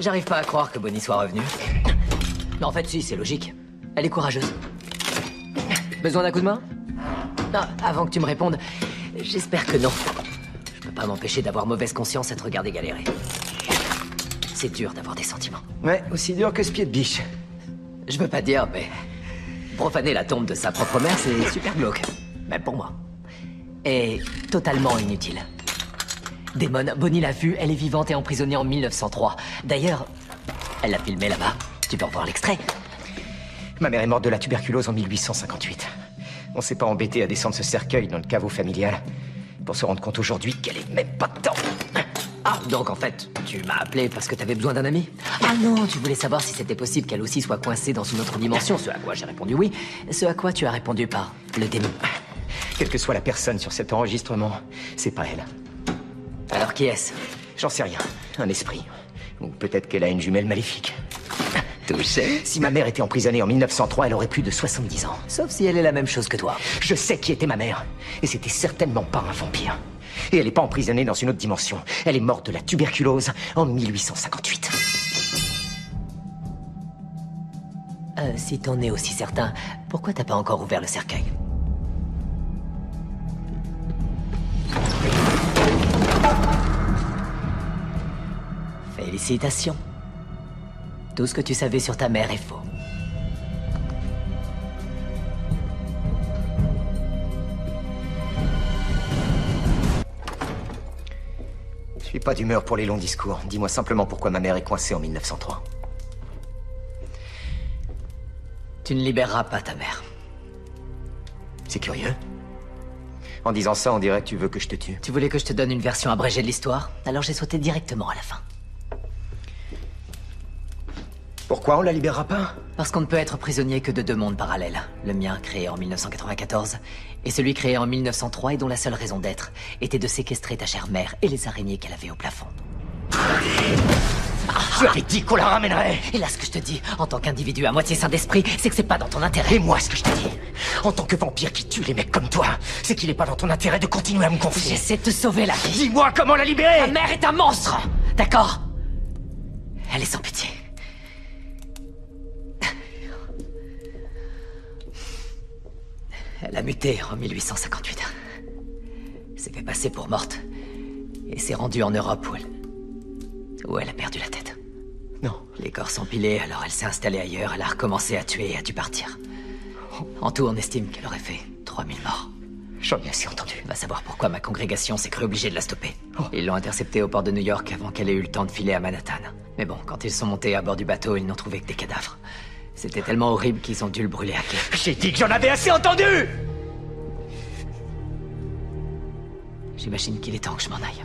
J'arrive pas à croire que Bonnie soit revenue. Mais en fait, si, c'est logique. Elle est courageuse. Besoin d'un coup de main? Non, avant que tu me répondes, j'espère que non. Je peux pas m'empêcher d'avoir mauvaise conscience à te regarder galérer. C'est dur d'avoir des sentiments. Ouais, aussi dur que ce pied de biche. Je veux pas dire, mais... profaner la tombe de sa propre mère, c'est super glauque. Même pour moi. Et totalement inutile. Damon, Bonnie l'a vue, elle est vivante et emprisonnée en 1903. D'ailleurs, elle l'a filmé là-bas. Tu peux revoir l'extrait. Ma mère est morte de la tuberculose en 1858. On s'est pas embêté à descendre ce cercueil dans le caveau familial pour se rendre compte aujourd'hui qu'elle est même pas dedans. Ah, donc en fait, tu m'as appelé parce que t'avais besoin d'un ami? Ah non, tu voulais savoir si c'était possible qu'elle aussi soit coincée dans une autre dimension, ce à quoi j'ai répondu oui, ce à quoi tu as répondu par le démon. Quelle que soit la personne sur cet enregistrement, c'est pas elle. Alors qui est-ce? J'en sais rien. Un esprit. Ou peut-être qu'elle a une jumelle maléfique. Touché. Si ma mère était emprisonnée en 1903, elle aurait plus de 70 ans. Sauf si elle est la même chose que toi. Je sais qui était ma mère. Et c'était certainement pas un vampire. Et elle n'est pas emprisonnée dans une autre dimension. Elle est morte de la tuberculose en 1858. Si t'en es aussi certain, pourquoi t'as pas encore ouvert le cercueil? Félicitations. Tout ce que tu savais sur ta mère est faux. Je suis pas d'humeur pour les longs discours. Dis-moi simplement pourquoi ma mère est coincée en 1903. Tu ne libéreras pas ta mère. C'est curieux. En disant ça, on dirait que tu veux que je te tue. Tu voulais que je te donne une version abrégée de l'histoire? Alors j'ai sauté directement à la fin. Pourquoi on la libérera pas? Parce qu'on ne peut être prisonnier que de deux mondes parallèles. Le mien, créé en 1994, et celui créé en 1903 et dont la seule raison d'être était de séquestrer ta chère mère et les araignées qu'elle avait au plafond. Tu avais dit qu'on la ramènerait. Et là, ce que je te dis, en tant qu'individu à moitié sain d'esprit, c'est que c'est pas dans ton intérêt. Et moi, ce que je te dis, en tant que vampire qui tue les mecs comme toi, c'est qu'il est pas dans ton intérêt de continuer à me confier. J'essaie de te sauver la vie. Dis-moi comment la libérer. Ta mère est un monstre, d'accord? Elle est sans pitié. Elle a muté en 1858. S'est fait passer pour morte. Et s'est rendue en Europe où elle a perdu la tête. Non. Les corps s'empilaient, alors elle s'est installée ailleurs, elle a recommencé à tuer et a dû partir. En tout, on estime qu'elle aurait fait 3000 morts. J'en ai assez entendu. Va savoir pourquoi ma congrégation s'est cru obligée de la stopper. Ils l'ont interceptée au port de New York avant qu'elle ait eu le temps de filer à Manhattan. Mais bon, quand ils sont montés à bord du bateau, ils n'ont trouvé que des cadavres. C'était tellement horrible qu'ils ont dû le brûler à quai. J'ai dit que j'en avais assez entendu. J'imagine qu'il est temps que je m'en aille.